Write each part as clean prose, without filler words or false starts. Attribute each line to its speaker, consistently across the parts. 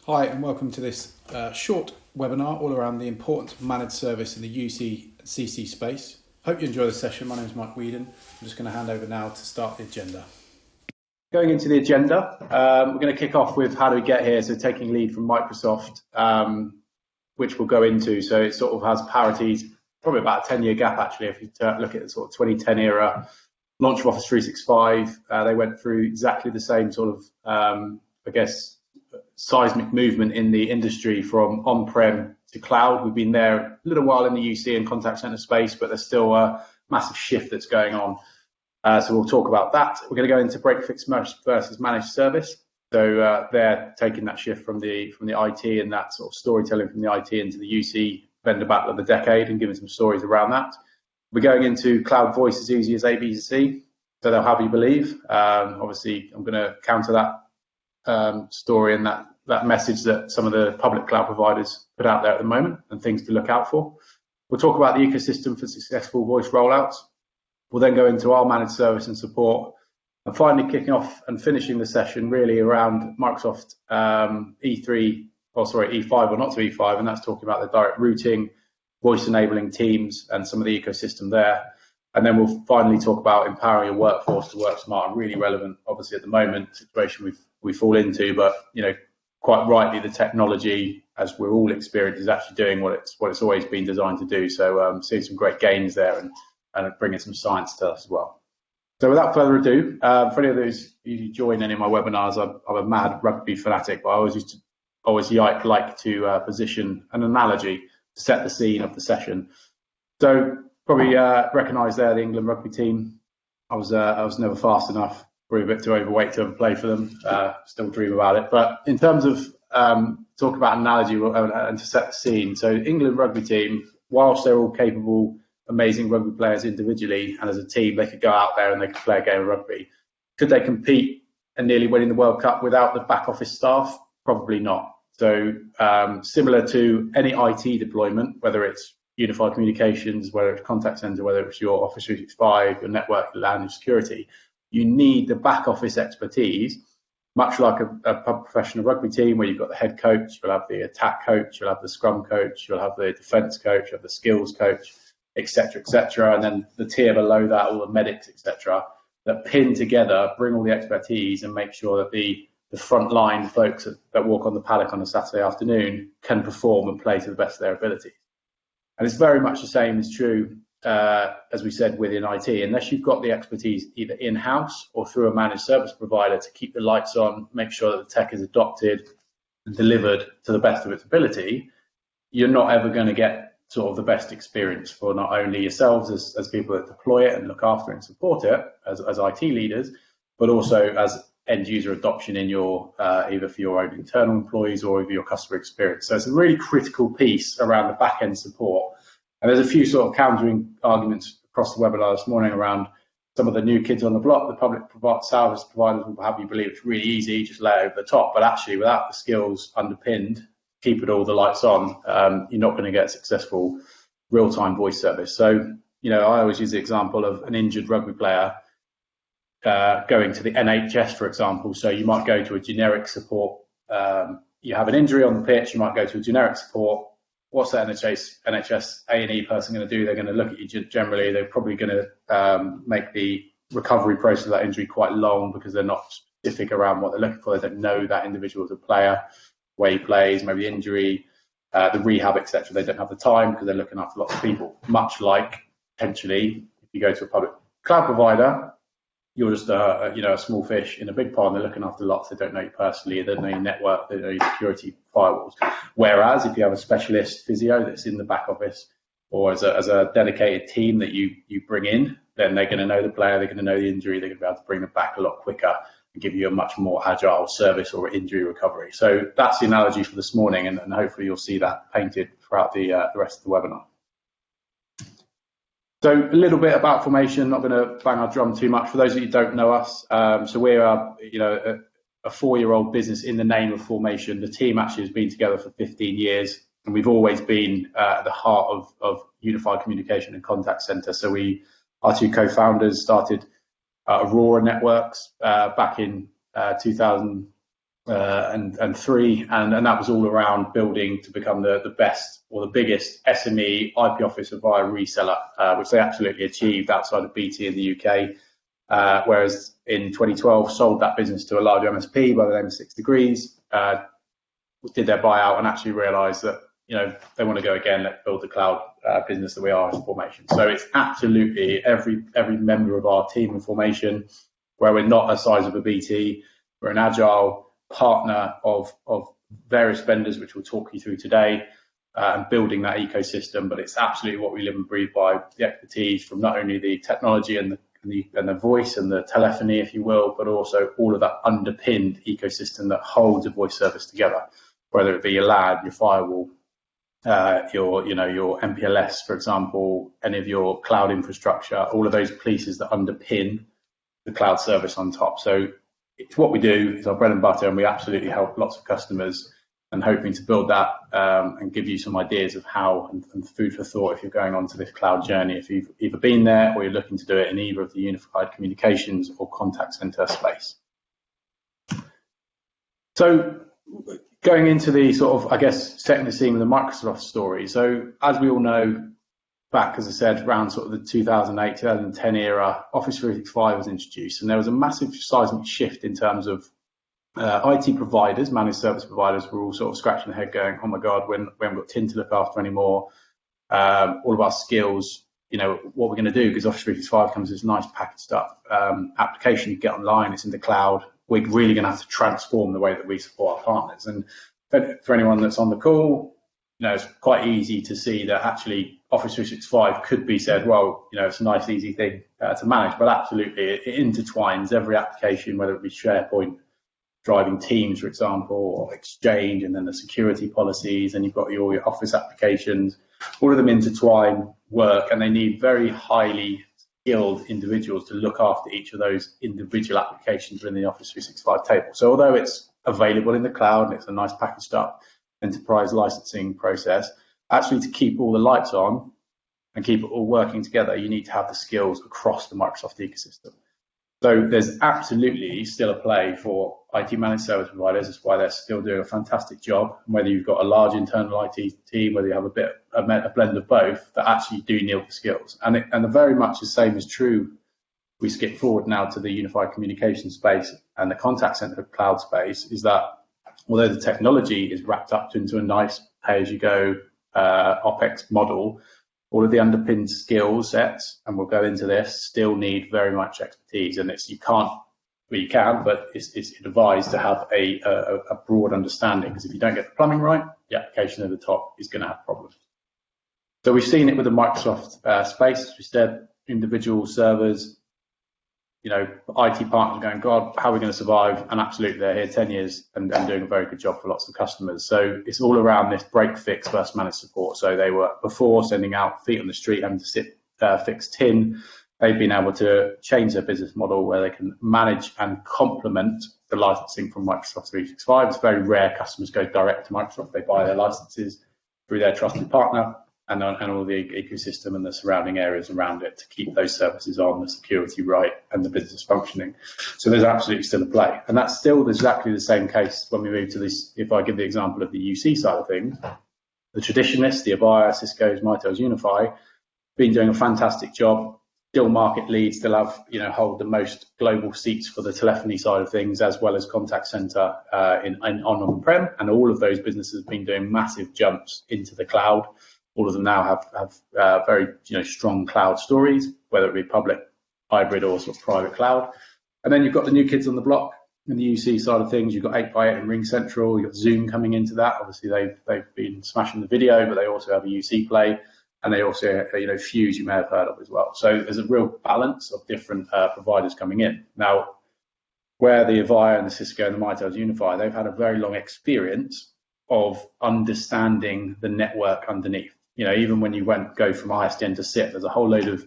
Speaker 1: Hi and welcome to this short webinar all around the importance of managed service in the UC and CC space. Hope you enjoy the session. My name is Mike Whedon. I'm just going to hand over now to start the agenda. Going into the agenda, we're going to kick off with how do we get here, so taking lead from Microsoft, which we'll go into. So it sort of has parities, probably about a 10-year gap actually, if you look at the sort of 2010 era, launch of Office 365, they went through exactly the same sort of, seismic movement in the industry from on-prem to cloud. We've been there a little while in the UC and contact center space, but there's still a massive shift that's going on. So we'll talk about that. We're going to go into break fix versus managed service. So they're taking that shift from the IT and that sort of storytelling from the IT into the UC vendor battle of the decade and giving some stories around that. We're going into cloud voice as easy as A, B, C. So they'll have you believe. Obviously, I'm going to counter that story and that message that some of the public cloud providers put out there at the moment and things to look out for. We'll talk about the ecosystem for successful voice rollouts. We'll then go into our managed service and support, and finally kicking off and finishing the session really around Microsoft E5 or not to E5, and that's talking about the direct routing, voice enabling teams and some of the ecosystem there. And then we'll finally talk about empowering your workforce to work smart, and really relevant obviously at the moment situation we fall into, but quite rightly the technology, as we're all experiencing, is actually doing what it's always been designed to do. So seeing some great gains there and bringing some science to us as well. So without further ado, for any of those who join any of my webinars, I'm a mad rugby fanatic, but I always like to position an analogy to set the scene of the session. So probably recognise there the England rugby team. I was never fast enough, probably a bit too overweight to ever play for them. Still dream about it. But in terms of talk about analogy and to set the scene, so England rugby team, whilst they're all capable, amazing rugby players individually and as a team, they could go out there and they could play a game of rugby. Could they compete and nearly winning the World Cup without the back office staff? Probably not. So similar to any IT deployment, whether it's unified communications, whether it's contact center, whether it's your Office 365, your network, LAN, and security, you need the back office expertise, much like a professional rugby team where you've got the head coach, you'll have the attack coach, you'll have the scrum coach, you'll have the defense coach, you'll have the skills coach, etc., and then the tier below that, all the medics, etc., that pin together, bring all the expertise and make sure that the frontline folks that walk on the paddock on a Saturday afternoon can perform and play to the best of their ability. And it's very much the same is true, as we said, within IT. Unless you've got the expertise either in-house or through a managed service provider to keep the lights on, make sure that the tech is adopted and delivered to the best of its ability, you're not ever going to get sort of the best experience for not only yourselves as people that deploy it and look after and support it as IT leaders, but also as end user adoption in your either for your own internal employees or over your customer experience. So it's a really critical piece around the back end support. And there's a few sort of countering arguments across the webinar this morning around some of the new kids on the block. The public service providers will have you believe it's really easy, just lay it over the top. But actually, without the skills underpinned, keep it all the lights on, you're not going to get successful real-time voice service. So, I always use the example of an injured rugby player going to the NHS, for example. So you might go to a generic support. You have an injury on the pitch, you might go to a generic support. What's the NHS A&E person going to do? They're going to look at you generally. They're probably going to make the recovery process of that injury quite long because they're not specific around what they're looking for. They don't know that individual as a player, where he plays, maybe the injury, the rehab, etc. They don't have the time because they're looking after lots of people. Much like potentially, if you go to a public cloud provider, you're just a small fish in a big pond. They're looking after lots. They don't know you personally. They don't know your network. They don't know your security firewalls. Whereas if you have a specialist physio that's in the back office, or as a dedicated team that you bring in, then they're going to know the player. They're going to know the injury. They're going to be able to bring them back a lot quicker and give you a much more agile service or injury recovery. So that's the analogy for this morning, and hopefully you'll see that painted throughout the rest of the webinar. So a little bit about Formation, not going to bang our drum too much. For those of you who don't know us, so we're a 4-year-old business in the name of Formation. The team actually has been together for 15 years, and we've always been at the heart of unified communication and contact center. So our two co-founders started Aurora Networks back in 2000, and 3, and that was all around building to become the best or the biggest SME IP office via reseller, which they absolutely achieved outside of BT in the UK. Whereas in 2012, sold that business to a larger MSP by the name of 6 Degrees, did their buyout, and actually realised that they want to go again. Let's build the cloud business that we are as Formation. So it's absolutely every member of our team in Formation, where we're not the size of a BT, we're an agile partner of various vendors, which we'll talk you through today, and building that ecosystem. But it's absolutely what we live and breathe by, the expertise from not only the technology and the voice and the telephony, if you will, but also all of that underpinned ecosystem that holds a voice service together, whether it be your LAN, your firewall, your MPLS, for example, any of your cloud infrastructure, all of those pieces that underpin the cloud service on top. So it's what we do, it's our bread and butter, and we absolutely help lots of customers, and hoping to build that and give you some ideas of how, and food for thought if you're going on to this cloud journey, if you've either been there or you're looking to do it in either of the unified communications or contact center space. So going into the sort of, I guess, setting the scene with the Microsoft story. So as we all know, back, as I said, around sort of the 2008, 2010 era, Office 365 was introduced, and there was a massive seismic shift in terms of IT providers, managed service providers, were all sort of scratching their head going, oh my God, we haven't got tin to look after anymore. All of our skills, what we're going to do, because Office 365 comes as this nice packaged up application you get online, it's in the cloud. We're really going to have to transform the way that we support our partners. And for anyone that's on the call, it's quite easy to see that actually Office 365 could be said, well, it's a nice, easy thing to manage, but absolutely it intertwines every application, whether it be SharePoint, driving Teams, for example, or Exchange, and then the security policies, and you've got all your Office applications. All of them intertwine, work, and they need very highly skilled individuals to look after each of those individual applications within the Office 365 table. So although it's available in the cloud and it's a nice packaged up enterprise licensing process, actually to keep all the lights on and keep it all working together, you need to have the skills across the Microsoft ecosystem. So there's absolutely still a play for IT managed service providers. That's why they're still doing a fantastic job. And whether you've got a large internal IT team, whether you have a blend of both, that actually do need the skills. And very much the same is true. We skip forward now to the unified communication space and the contact center cloud space, is that although the technology is wrapped up into a nice pay-as-you-go OPEX model, all of the underpinned skill sets, and we'll go into this, still need very much expertise. And you can, but it's advised to have a broad understanding, because if you don't get the plumbing right, the application at the top is going to have problems. So we've seen it with the Microsoft space, as we said, individual servers, IT partners going, God, how are we going to survive? And absolutely, they're here 10 years and doing a very good job for lots of customers. So it's all around this break, fix, first managed support. So they were before sending out feet on the street, having to fix tin. They've been able to change their business model where they can manage and complement the licensing from Microsoft 365. It's very rare customers go direct to Microsoft. They buy their licenses through their trusted partner and all the ecosystem and the surrounding areas around it to keep those services on, the security right, and the business functioning. So there's absolutely still a play. And that's still exactly the same case when we move to this. If I give the example of the UC side of things, the traditionalists, the Avaya, Cisco's, Mitel's, Unify, been doing a fantastic job, still market lead, still have, hold the most global seats for the telephony side of things, as well as contact center on-prem. And all of those businesses have been doing massive jumps into the cloud. All of them now have very strong cloud stories, whether it be public, hybrid, or sort of private cloud. And then you've got the new kids on the block in the UC side of things. You've got 8x8 and Ring Central. You've got Zoom coming into that. Obviously, they've been smashing the video, but they also have a UC play, and they also Fuse, you may have heard of as well. So there's a real balance of different providers coming in. Now, where the Avaya and the Cisco and the Mitel's Unify, they've had a very long experience of understanding the network underneath. Even when you go from ISDN to SIP, there's a whole load of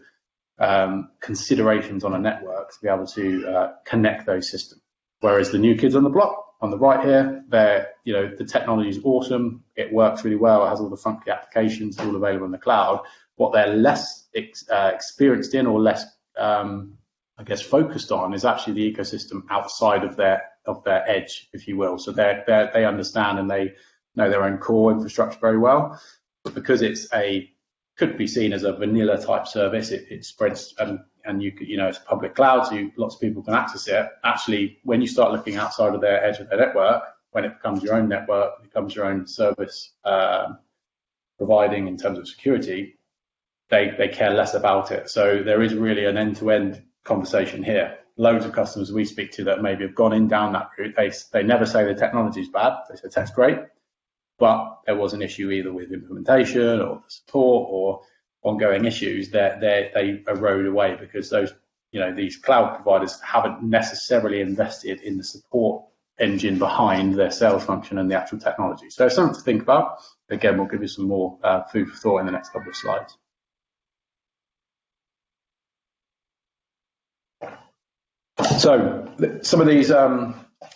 Speaker 1: considerations on a network to be able to connect those systems. Whereas the new kids on the block, on the right here, the technology is awesome. It works really well. It has all the funky applications all available in the cloud. What they're less experienced in, or less, focused on, is actually the ecosystem outside of their their edge, if you will. So they understand and they know their own core infrastructure very well. But because could be seen as a vanilla type service, it spreads and it's a public cloud, so lots of people can access it. Actually, when you start looking outside of their edge of their network, when it becomes your own network, it becomes your own service providing in terms of security, they care less about it. So there is really an end-to-end conversation here. Loads of customers we speak to that maybe have gone in down that route, they never say the technology is bad. They say tech's great, but there was an issue either with implementation or support or ongoing issues that they erode away because these cloud providers haven't necessarily invested in the support engine behind their sales function and the actual technology. So something to think about. Again, we'll give you some more food for thought in the next couple of slides. So some of these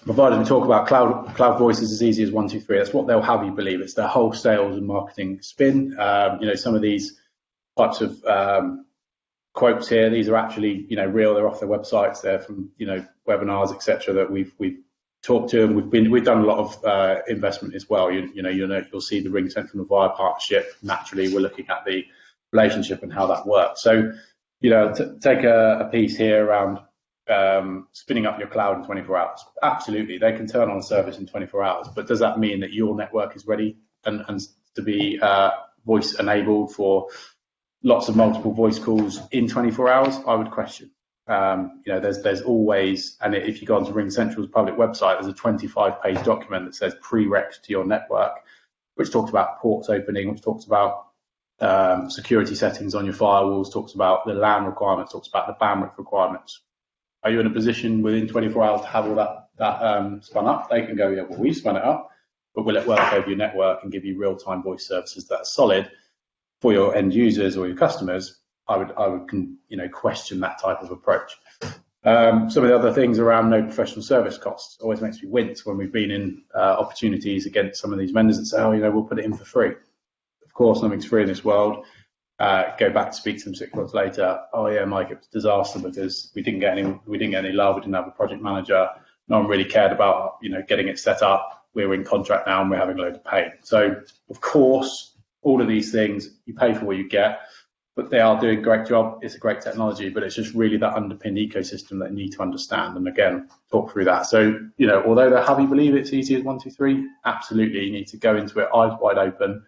Speaker 1: providers we talk about, cloud voice is as easy as 1, 2, 3. That's what they'll have you believe. It's their whole sales and marketing spin. Some of these types of quotes here, these are actually real. They're off their websites. They're from webinars, etc. that we've talked to, and we've done a lot of investment as well. You'll see the Ring Central Avaya partnership. Naturally, we're looking at the relationship and how that works. So take a piece here around spinning up your cloud in 24 hours. Absolutely, they can turn on a service in 24 hours, but does that mean that your network is ready and to be voice enabled for lots of multiple voice calls in 24 hours? I would question. There's always, and if you go onto Ring Central's public website, there's a 25-page document that says prereqs to your network, which talks about ports opening, which talks about security settings on your firewalls, talks about the LAN requirements, talks about the bandwidth requirements. Are you in a position within 24 hours to have all that spun up? They can go, yeah, well, we spun it up, but will it work over your network and give you real-time voice services that are solid for your end users or your customers? I would question that type of approach. Some of the other things around no professional service costs always makes me wince when we've been in opportunities against some of these vendors that say, we'll put it in for free. Of course, nothing's free in this world. Go back to speak to them 6 months later. Oh yeah, Mike, it was a disaster because we didn't get any love. We didn't have a project manager. No one really cared about getting it set up. We're in contract now and we're having a load of pain. So of course, all of these things you pay for what you get, but they are doing a great job. It's a great technology, but it's just really that underpinned ecosystem that you need to understand. And again, talk through that. So although they have you believe it's easy as 1, 2, 3, absolutely, you need to go into it eyes wide open.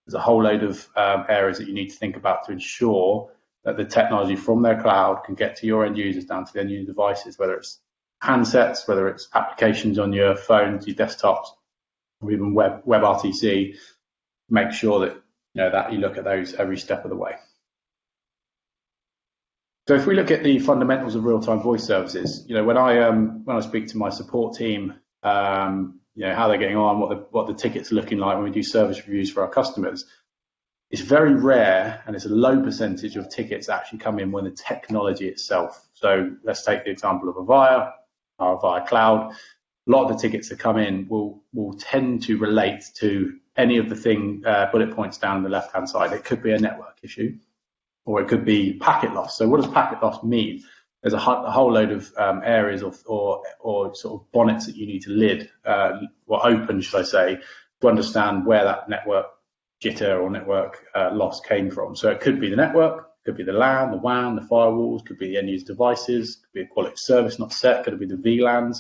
Speaker 1: There's a whole load of areas that you need to think about to ensure that the technology from their cloud can get to your end users, down to the end user devices, whether it's handsets, whether it's applications on your phones, your desktops, or even WebRTC. Make sure that that you look at those every step of the way. So if we look at the fundamentals of real-time voice services, when I speak to my support team, how they're getting on, what the tickets are looking like when we do service reviews for our customers, it's very rare and it's a low percentage of tickets that actually come in when the technology itself. So let's take the example of Avaya, our Avaya Cloud. A lot of the tickets that come in will tend to relate to any of the bullet points down the left-hand side. It could be a network issue, or it could be packet loss. So what does packet loss mean? There's a whole load of areas or sort of bonnets that you need to lid, or open, should I say, to understand where that network jitter or network loss came from. So it could be the network, could be the LAN, the WAN, the firewalls, could be the end user devices, could be a quality service not set, could be the VLANs,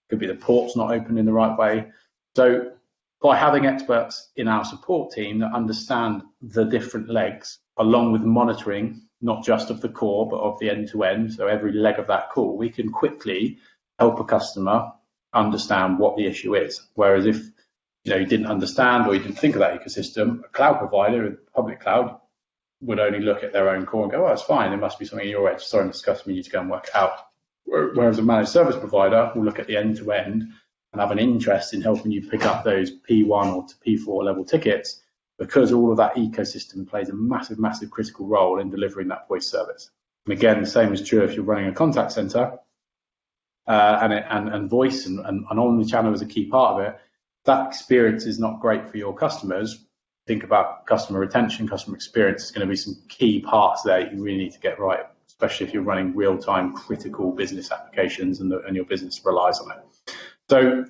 Speaker 1: could be the ports not open in the right way. So by having experts in our support team that understand the different legs, along with monitoring, not just of the core, but of the end-to-end, so every leg of that call, we can quickly help a customer understand what the issue is. Whereas if you didn't understand or you didn't think of that ecosystem, a cloud provider, a public cloud, would only look at their own core and go, oh, it's fine, there must be something in your edge. Sorry, this customer, you need to go and work it out. Whereas a managed service provider will look at the end-to-end and have an interest in helping you pick up those P1 or to P4 level tickets, because all of that ecosystem plays a massive, massive critical role in delivering that voice service. And again, the same is true if you're running a contact center and voice and omnichannel is a key part of it. That experience is not great for your customers. Think about customer retention, customer experience. There's going to be some key parts there you really need to get right, especially if you're running real-time critical business applications and your business relies on it. So,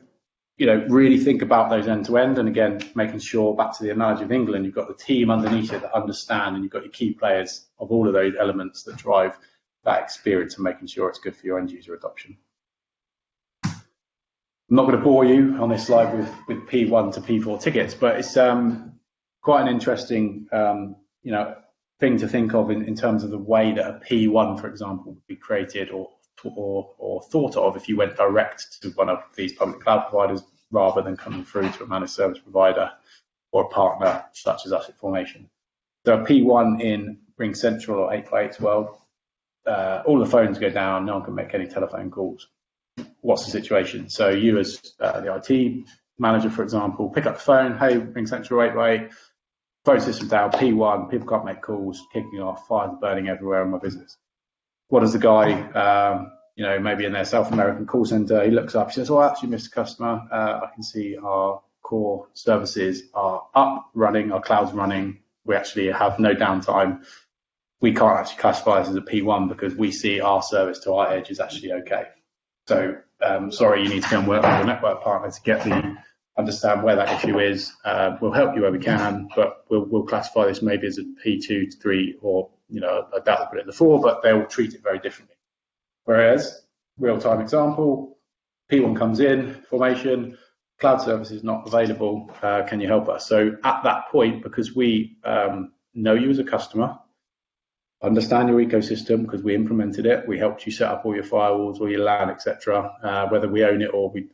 Speaker 1: really think about those end to end. And again, making sure, back to the analogy of England, you've got the team underneath it that understand, and you've got your key players of all of those elements that drive that experience and making sure it's good for your end user adoption. I'm not going to bore you on this slide with P1 to P4 tickets, but it's quite an interesting thing to think of in terms of the way that a P1, for example, would be created or thought of if you went direct to one of these public cloud providers rather than coming through to a managed service provider or a partner such as us at Formation. So a P1 in Ring Central or 8x8's world, all the phones go down, no one can make any telephone calls. What's the situation? So you as the IT manager, for example, pick up the phone, hey, Ring Central 8x8, phone system down, P1, people can't make calls, kicking off, fires burning everywhere in my business. What does the guy, maybe in their South American call center, he looks up, he says, oh, actually, Mr. Customer, I can see our core services are up, running, our cloud's running, we actually have no downtime. We can't actually classify this as a P1 because we see our service to our edge is actually okay. So, sorry, you need to go and work with your network partner to understand where that issue is. We'll help you where we can, but we'll classify this maybe as a P2 to 3 or, I doubt they'll put it in the 4, but they'll treat it very differently. Whereas, real-time example, P1 comes in, Formation, cloud service is not available, can you help us? So at that point, because we know you as a customer, understand your ecosystem because we implemented it, we helped you set up all your firewalls, all your LAN, etc. Whether we own it or we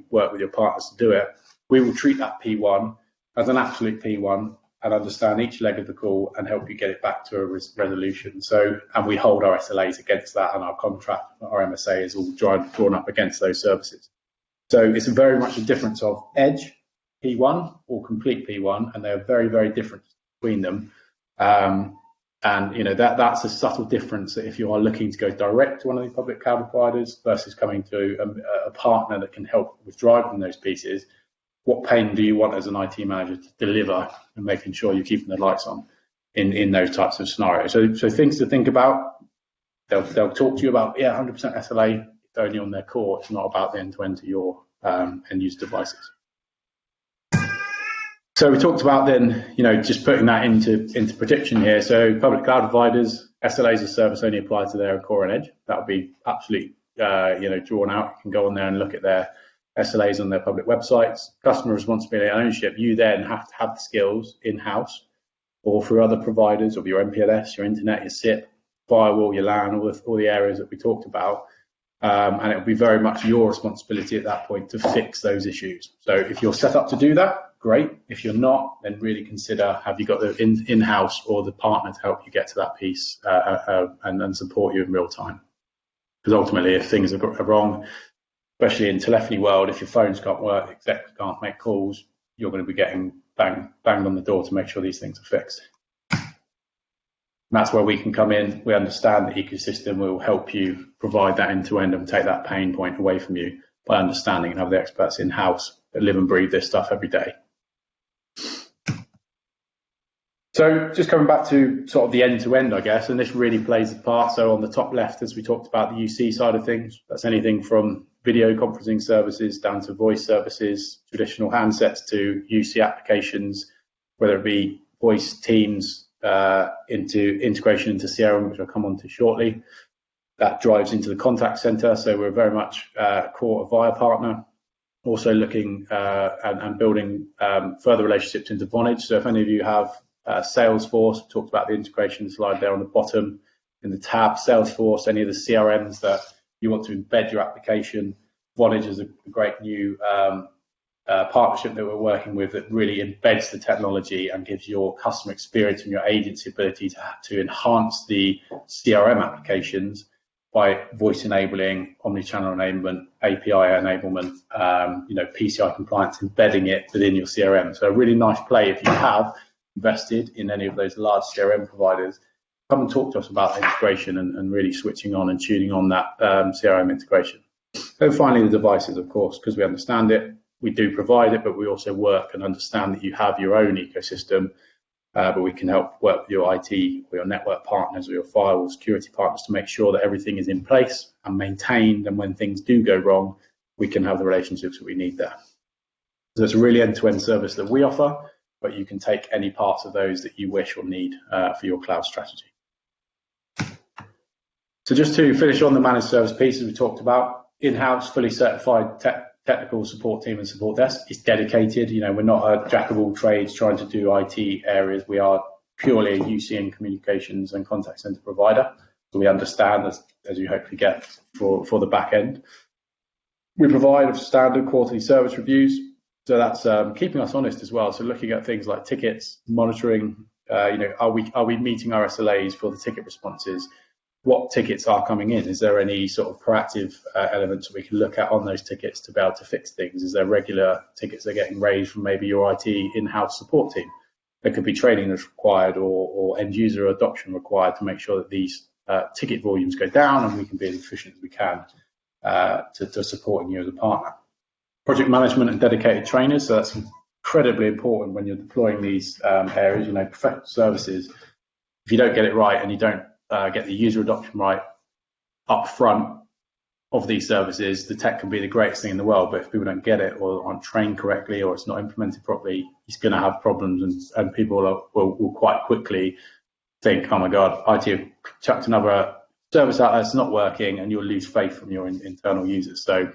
Speaker 1: work with your partners to do it, we will treat that P1 as an absolute P1 and understand each leg of the call and help you get it back to a resolution. So, and we hold our SLAs against that, and our contract, our MSA is all drawn up against those services. So it's very much a difference of edge P1 or complete P1, and they're very, very different between them. And that's a subtle difference that if you are looking to go direct to one of these public cloud providers versus coming to a partner that can help with driving those pieces, what pain do you want as an IT manager to deliver and making sure you're keeping the lights on in those types of scenarios? So things to think about. They'll talk to you about 100% SLA. It's only on their core. It's not about the end-to-end to your end user devices. So we talked about then, just putting that into prediction here. So public cloud providers, SLAs of service only apply to their core and edge. That would be absolutely, drawn out. You can go on there and look at their SLAs on their public websites. Customer responsibility and ownership, you then have to have the skills in-house or through other providers of your MPLS, your internet, your SIP, firewall, your LAN, all the areas that we talked about. And it will be very much your responsibility at that point to fix those issues. So if you're set up to do that, great. If you're not, then really consider, have you got the in-house or the partner to help you get to that piece and support you in real time? Because ultimately, if things are wrong, especially in telephony world, if your phones can't work, execs can't make calls, you're going to be getting banged on the door to make sure these things are fixed. And that's where we can come in. We understand the ecosystem. We will help you provide that end-to-end and take that pain point away from you by understanding and have the experts in-house that live and breathe this stuff every day. So just coming back to sort of the end-to-end, I guess, and this really plays a part. So on the top left, as we talked about the UC side of things, that's anything from video conferencing services down to voice services, traditional handsets to UC applications, whether it be voice, Teams, into integration into CRM, which I'll come on to shortly. That drives into the contact center. So we're very much core Avaya partner. Also looking and building further relationships into Vonage. So if any of you have Salesforce, we talked about the integration slide there on the bottom in the tab, Salesforce, any of the CRMs that you want to embed your application, Vonage is a great new partnership that we're working with that really embeds the technology and gives your customer experience and your agency ability to enhance the CRM applications by voice enabling, omni-channel enablement, API enablement, PCI compliance, embedding it within your CRM. So a really nice play if you have invested in any of those large CRM providers. Come and talk to us about integration and really switching on and tuning on that CRM integration. And finally, the devices, of course, because we understand it. We do provide it, but we also work and understand that you have your own ecosystem, but we can help work with your IT or your network partners or your firewall security partners to make sure that everything is in place and maintained, and when things do go wrong, we can have the relationships that we need there. So it's a really end-to-end service that we offer, but you can take any parts of those that you wish or need for your cloud strategy. So just to finish on the managed service pieces we talked about, in-house, fully certified technical support team and support desk is dedicated. We're not a jack of all trades trying to do IT areas. We are purely a UC and communications and contact center provider. So we understand, as you hopefully get for the back end. We provide standard quarterly service reviews. So that's keeping us honest as well. So looking at things like tickets, monitoring, are we meeting our SLAs for the ticket responses? What tickets are coming in? Is there any sort of proactive elements we can look at on those tickets to be able to fix things? Is there regular tickets that are getting raised from maybe your IT in-house support team? There could be training that's required or end user adoption required to make sure that these ticket volumes go down and we can be as efficient as we can to supporting you as a partner. Project management and dedicated trainers, so that's incredibly important when you're deploying these areas. Professional services, if you don't get it right and you don't get the user adoption right up front of these services, the tech can be the greatest thing in the world, but if people don't get it or aren't trained correctly or it's not implemented properly, it's going to have problems, and people will quite quickly think, oh my God, IT have chucked another service out that's not working, and you'll lose faith from your internal users. So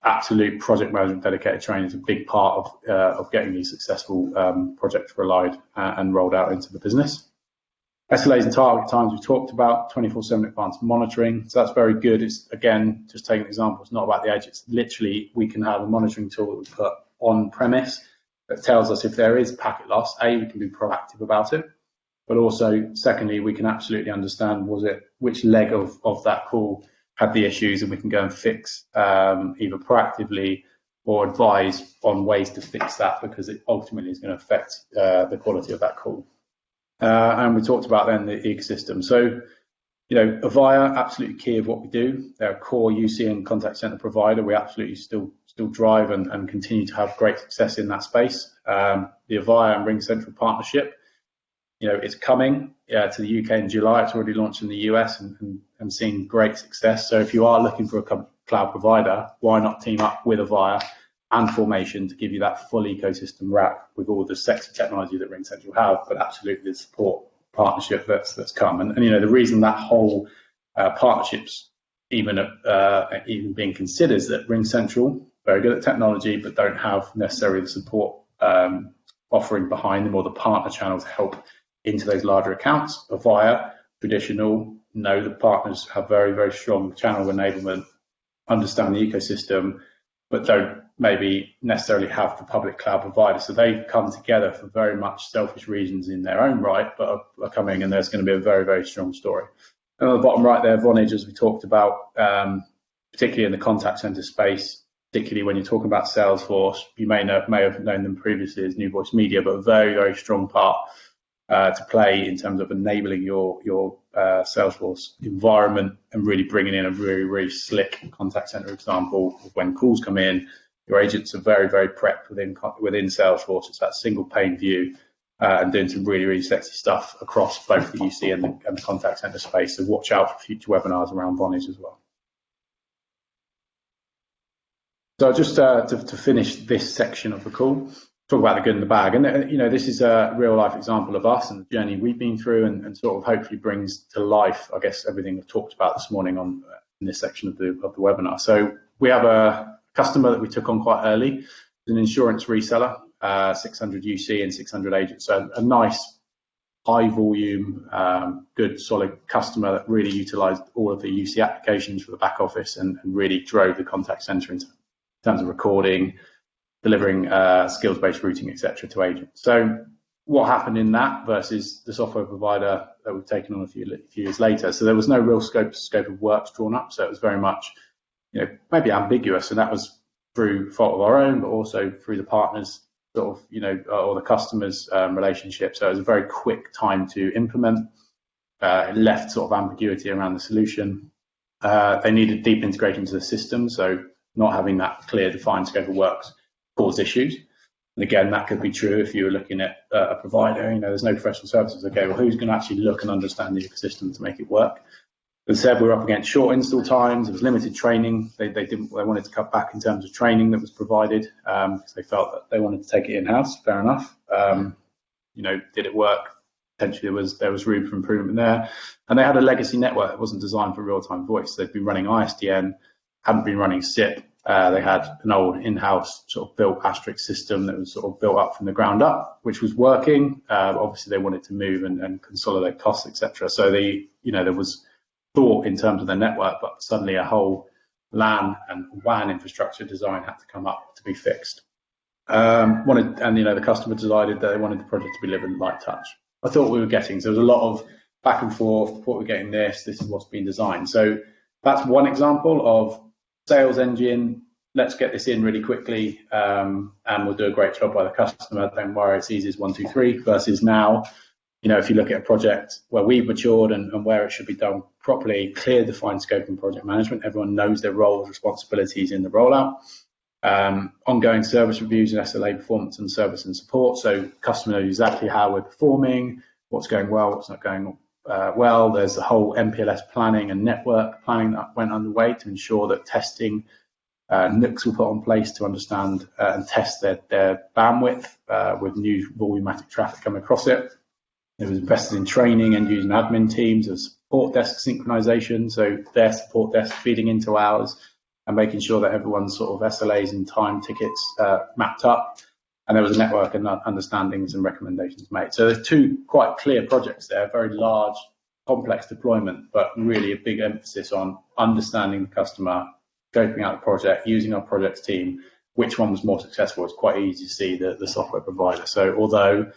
Speaker 1: absolute project management dedicated training is a big part of getting these successful projects relied and rolled out into the business. SLAs and target times we've talked about, 24/7 advanced monitoring. So that's very good. It's, again, just taking an example, it's not about the edge. It's literally, we can have a monitoring tool that we put on premise that tells us if there is packet loss. We can be proactive about it. But also, secondly, we can absolutely understand which leg of that call had the issues, and we can go and fix either proactively or advise on ways to fix that, because it ultimately is going to affect the quality of that call. And we talked about then the ecosystem. So, Avaya, absolutely key of what we do. They're a core UC and contact center provider. We absolutely still drive and continue to have great success in that space. The Avaya and RingCentral partnership, it's coming to the UK in July. It's already launched in the US and seeing great success. So if you are looking for a cloud provider, why not team up with Avaya and Formation to give you that full ecosystem wrap with all the sexy technology that RingCentral have, but absolutely the support partnership that's come. And the reason that whole partnership's even being considered is that RingCentral, very good at technology, but don't have necessarily the support offering behind them or the partner channel to help into those larger accounts. Avaya, traditional, know the partners have very, very strong channel enablement, understand the ecosystem, but don't maybe necessarily have the public cloud provider. So they come together for very much selfish reasons in their own right, but are coming, and there's going to be a very, very strong story. And on the bottom right there, Vonage, as we talked about, particularly in the contact center space, particularly when you're talking about Salesforce, you may have known them previously as New Voice Media, but a very, very strong part to play in terms of enabling your Salesforce environment and really bringing in a really, really slick contact center example of when calls come in. Your agents are very, very prepped within Salesforce. It's that single pane view and doing some really, really sexy stuff across both the UC and the contact center space. So watch out for future webinars around Vonage as well. So just to finish this section of the call, talk about the good and the bad. And this is a real life example of us and the journey we've been through, and sort of hopefully brings to life, I guess, everything we've talked about this morning in this section of the webinar. So we have a customer that we took on quite early, an insurance reseller, 600 UC and 600 agents. So a nice high volume, good solid customer that really utilized all of the UC applications for the back office and really drove the contact center in terms of recording, delivering skills-based routing, etc. to agents. So what happened in that versus the software provider that we've taken on a few years later? So there was no real scope of works drawn up. So it was very much, maybe ambiguous, and that was through fault of our own, but also through the partners sort of, or the customers' relationship. So it was a very quick time to implement. It left sort of ambiguity around the solution. They needed deep integration into the system. So not having that clear defined scope of works caused issues. And again, that could be true if you were looking at a provider. There's no professional services. Okay, well, who's going to actually look and understand the ecosystem to make it work? As I said, we were up against short install times. There was limited training. They wanted to cut back in terms of training that was provided because they felt that they wanted to take it in-house. Fair enough. Did it work? Potentially there was room for improvement there. And they had a legacy network that wasn't designed for real-time voice. They'd been running ISDN, hadn't been running SIP. They had an old in-house sort of built asterisk system that was sort of built up from the ground up, which was working. Obviously, they wanted to move and consolidate costs, etc. So there was thought in terms of the network, but suddenly a whole LAN and WAN infrastructure design had to come up to be fixed. The customer decided that they wanted the project to be delivered light touch. I thought we were getting, so there was a lot of back and forth, what we're getting this is what's been designed. So that's one example of sales engine, let's get this in really quickly and we'll do a great job by the customer, don't worry, it's easy as 1, 2, 3, versus now, if you look at a project where we've matured and where it should be done properly, clear defined scope and project management, everyone knows their roles, responsibilities in the rollout. Ongoing service reviews and SLA performance and service and support, so customer knows exactly how we're performing, what's going well, what's not going well. There's a whole MPLS planning and network planning that went underway to ensure that testing NUCs were put in place to understand and test their bandwidth with new volumetric traffic coming across it. It was invested in training and using admin teams of support desk synchronization, so their support desk feeding into ours and making sure that everyone's sort of SLAs and time tickets mapped up. And there was a network and understandings and recommendations made. So there's two quite clear projects there, very large, complex deployment, but really a big emphasis on understanding the customer, scoping out the project, using our projects team. Which one was more successful? It's quite easy to see the software provider. So although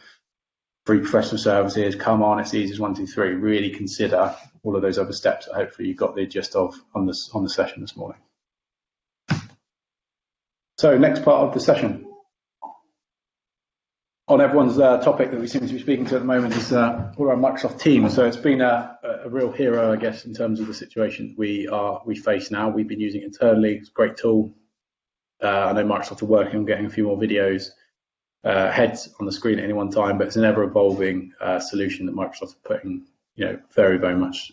Speaker 1: free professional services, come on, it's easy as 1, 2, 3, really consider all of those other steps that hopefully you got the gist of on the session this morning. So next part of the session. On everyone's topic that we seem to be speaking to at the moment is all around Microsoft Teams. So it's been a real hero, I guess, in terms of the situation we face now. We've been using it internally. It's a great tool. I know Microsoft are working on getting a few more videos heads on the screen at any one time, but it's an ever-evolving solution that Microsoft are putting, very, very much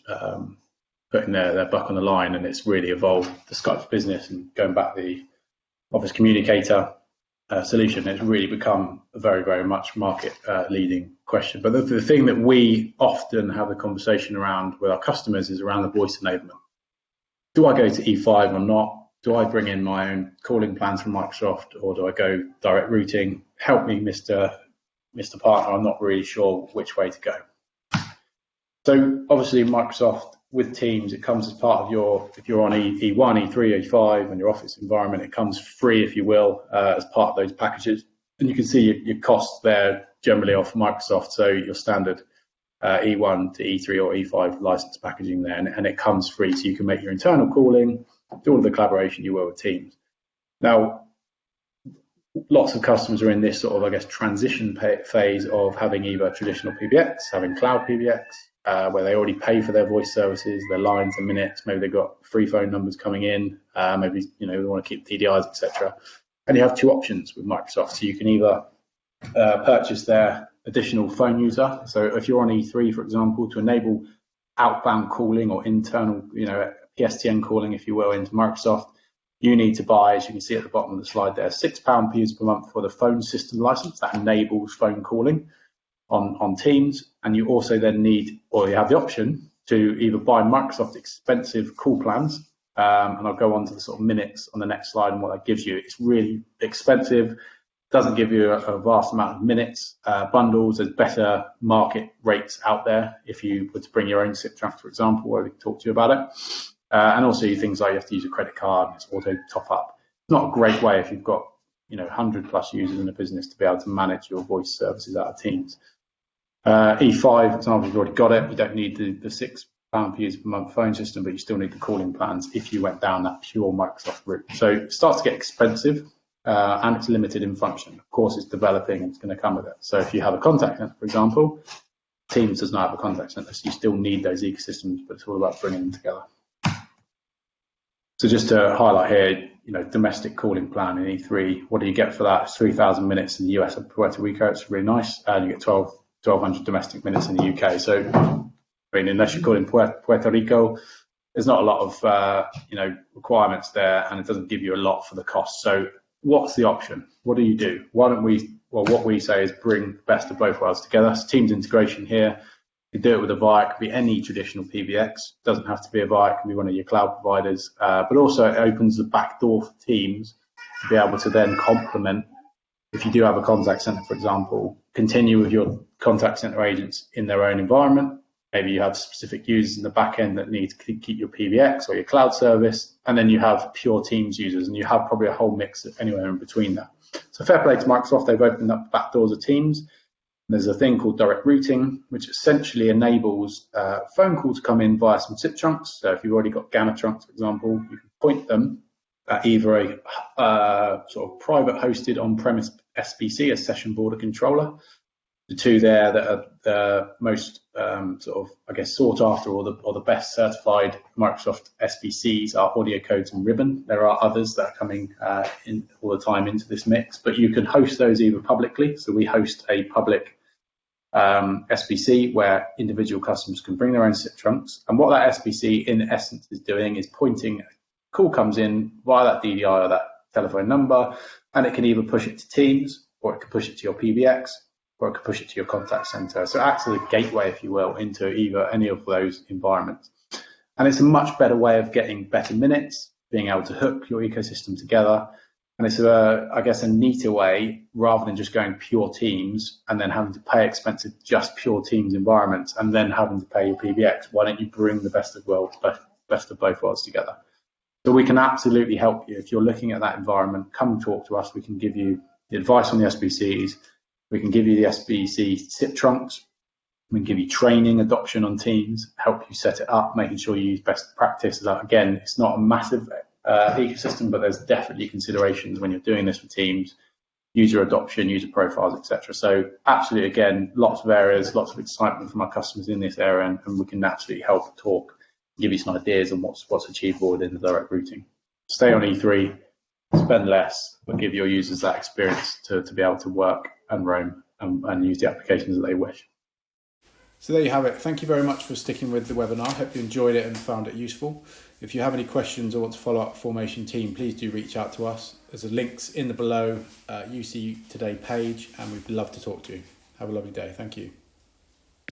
Speaker 1: putting their buck on the line, and it's really evolved the Skype for Business and going back the Office Communicator solution. It's really become a very, very much market leading question. But the thing that we often have the conversation around with our customers is around the voice enablement. Do I go to E5 or not? Do I bring in my own calling plans from Microsoft, or do I go direct routing? Help me, Mr. Partner. I'm not really sure which way to go. So obviously Microsoft with Teams, it comes as part of if you're on E1, E3, E5 and your Office environment, it comes free, if you will, as part of those packages. And you can see your costs there generally off Microsoft. So your standard E1 to E3 or E5 license packaging there, and it comes free. So you can make your internal calling, do all of the collaboration you will with Teams. Now, lots of customers are in this sort of, I guess, transition phase of having either traditional PBX, having cloud PBX, where they already pay for their voice services, their lines and minutes. Maybe they've got free phone numbers coming in. Maybe they want to keep TDIs, etc. And you have two options with Microsoft. So you can either purchase their additional phone user. So if you're on E3, for example, to enable outbound calling or internal, PSTN calling, if you will, into Microsoft, you need to buy, as you can see at the bottom of the slide there, £6 per user per month for the phone system license that enables phone calling on Teams. And you also then need, or you have the option to either buy Microsoft expensive call plans, and I'll go on to the sort of minutes on the next slide and what that gives you. It's really expensive, doesn't give you a vast amount of minutes, bundles. There's better market rates out there if you were to bring your own SIP traffic, for example, where we can talk to you about it. And also things like you have to use a credit card and it's auto top up. It's not a great way if you've got 100+ users in a business to be able to manage your voice services out of Teams. E5, for example, you've already got it. You don't need the £6 per user per month phone system, but you still need the calling plans if you went down that pure Microsoft route. So it starts to get expensive and it's limited in function. Of course, it's developing and it's going to come with it. So if you have a contact center, for example, Teams does not have a contact center, so you still need those ecosystems, but it's all about bringing them together. So just to highlight here, domestic calling plan in E3, what do you get for that? It's 3,000 minutes in the US and Puerto Rico. It's really nice. And you get 1,200 domestic minutes in the UK. So, unless you're calling Puerto Rico,
Speaker 2: there's not a lot of requirements there, and it doesn't give you a lot for the cost. So what's the option? What do you do? Why don't we? Well, what we say is bring the best of both worlds together. So Teams integration here. You can do it with a VAR. It could be any traditional PBX. It doesn't have to be a VAR. It can be one of your cloud providers. But also it opens the back door for Teams to be able to then complement. If you do have a contact center, for example, continue with your contact center agents in their own environment. Maybe you have specific users in the back end that need to keep your PBX or your cloud service, and then you have pure Teams users, and you have probably a whole mix anywhere in between that. So fair play to Microsoft, they've opened up back doors of Teams. There's a thing called direct routing, which essentially enables phone calls to come in via some SIP trunks. So if you've already got Gamma trunks, for example, you can point them at either a sort of private hosted on-premise SBC, a session border controller. The two there that are the most sought after or the best certified Microsoft SBCs are Audio Codes and Ribbon. There are others that are coming in all the time into this mix, but you can host those either publicly. So we host a public SBC where individual customers can bring their own SIP trunks. And what that SBC in essence is doing is pointing, a call comes in via that DDI or that telephone number, and it can either push it to Teams, or it can push it to your PBX, or it could push it to your contact center. So it acts as a gateway, if you will, into either any of those environments. And it's a much better way of getting better minutes, being able to hook your ecosystem together. And it's a neater way, rather than just going pure Teams and then having to pay expensive just pure Teams environments and then having to pay your PBX. Why don't you bring the best of both worlds together? So we can absolutely help you. If you're looking at that environment, come and talk to us. We can give you the advice on the SBCs. We can give you the SBC SIP trunks. We can give you training, adoption on Teams, help you set it up, making sure you use best practice. Again, it's not a massive ecosystem, but there's definitely considerations when you're doing this with Teams, user adoption, user profiles, etc. So absolutely, again, lots of areas, lots of excitement from our customers in this area, and we can absolutely help talk, give you some ideas on what's achievable within the direct routing. Stay on E3, spend less, but give your users that experience to be able to work and roam and use the applications that they wish.
Speaker 1: So there you have it. Thank you very much for sticking with the webinar. I hope you enjoyed it and found it useful. If you have any questions or want to follow up Formation Team, please do reach out to us. There's links in the below UC Today page, and we'd love to talk to you. Have a lovely day. Thank you.